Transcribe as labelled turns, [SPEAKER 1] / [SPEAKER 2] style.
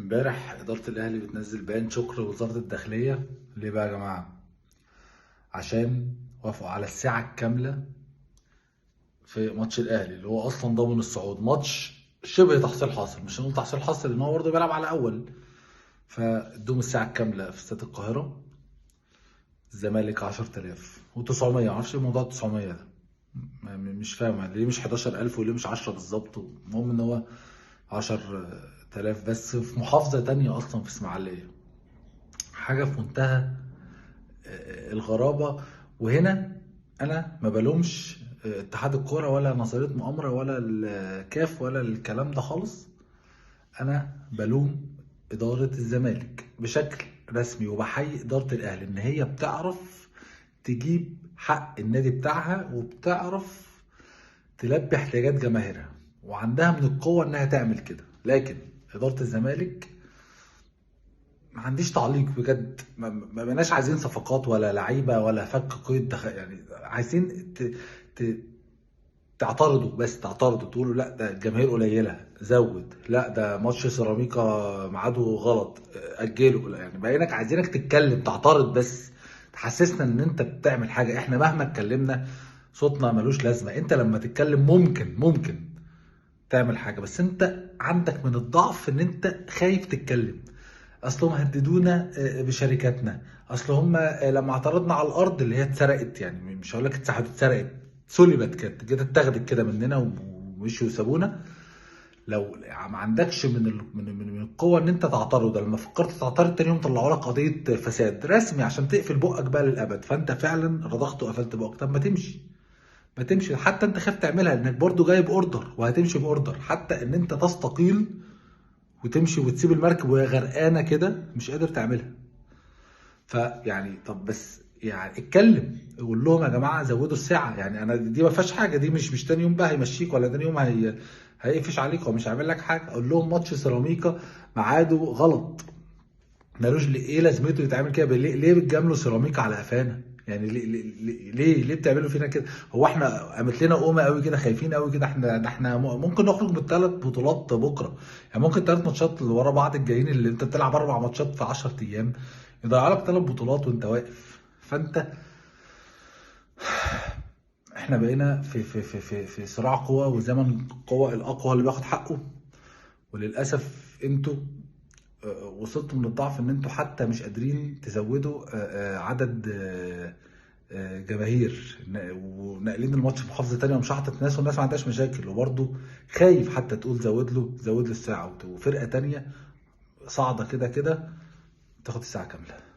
[SPEAKER 1] امبارح إدارة الأهلي بتنزل بيان شكر لوزارة الداخلية. ليه بقى يا جماعة؟ عشان وافقوا على الساعة الكاملة في ماتش الأهلي اللي هو أصلا ضامن الصعود، ماتش شبه تحصيل حاصل، مش هنقول تحصيل حاصل لأن هو برضه بيلعب على أول. فادوهم الساعة الكاملة في استاد القاهرة. الزمالك 10900 و900، معرفش ايه موضوع 900 ده. مش فاهم ليه مش 11000 وليه مش 10 بالظبط. المهم إن هو 10000 بس في محافظة تانية أصلا في إسماعيلية. حاجة في منتهى الغرابة. وهنا انا ما بلومش اتحاد الكوره ولا نظريه مؤامره ولا الكاف ولا الكلام ده خالص. انا بلوم اداره الزمالك بشكل رسمي، وبحيي اداره الاهلي ان هي بتعرف تجيب حق النادي بتاعها وبتعرف تلبي احتياجات جماهيرها وعندها من القوه انها تعمل كده. لكن اداره الزمالك ما عنديش تعليق بجد. ما بقناش عايزين صفقات ولا لعيبه ولا فك قيد يعني عايزين تعترضوا، بس تعترضوا تقولوا لا ده الجماهير قليله زود، لا ده ماتش سيراميكا ميعاده غلط اجله. لا يعني بقيناك عايزينك تتكلم تعترض بس تحسسنا ان انت بتعمل حاجه. احنا مهما اتكلمنا صوتنا ملوش لازمه. انت لما تتكلم ممكن تعمل حاجه، بس انت عندك من الضعف ان انت خايف تتكلم. اصلهم هددونا بشركاتنا. اصل هم لما اعترضنا على الارض اللي هي اتسرقت، يعني مش هقول لك اتسحبت، اتسرقت، سلبت، كانت كده اتاخدت كده مننا ومشوا وسابونا. لو ما عندكش من القوه ان انت تعترض، لما فكرت تعترض تاني يوم طلعوا لك قضيه فساد رسمي عشان تقفل بقك بقى للابد. فانت فعلا رضخت وقفلت بقك. طب ما تمشي، ما تمشي. حتى انت خايف تعملها لانك برضو جايب اوردر وهتمشي باوردر. حتى ان انت تستقيل وتمشي وتسيب المركب وهي غرقانه كده مش قادر تعملها. فيعني طب بس يعني اتكلم، قول لهم يا جماعه زودوا الساعه. يعني انا دي ما فيهاش حاجه، دي مش تاني يوم بقى هيمشيك ولا تاني يوم هيقفش عليك ومش هيعمل لك حاجه. قول لهم ماتش سيراميكا ميعاده غلط، مالوش ايه لازمته يتعمل كده. ليه بتجاملوا سيراميكا على قفانا؟ يعني ليه بتعملوا فينا كده؟ هو احنا قامت لنا قومه قوي كده خايفين قوي كده؟ احنا ممكن نخرج بالثلاث بطولات بكره. يعني ممكن 3 ماتشات اللي ورا بعض الجايين اللي انت بتلعب 4 ماتشات في 10 ايام يضيع لك 3 بطولات وانت واقف. فانت احنا بقينا في صراع قوى وزمن قوى، الاقوى هو اللي بياخد حقه. وللاسف انتوا وصلتوا من الضعف ان انتوا حتى مش قادرين تزودوا عدد جماهير، وناقلين الماتش في محافظه تانية ومشحطط ناس والناس ما عندهاش مشاكل. وبرضه خايف حتى تقول زود له الساعه، وفرقه تانية صاعده كده كده تاخد الساعه كامله.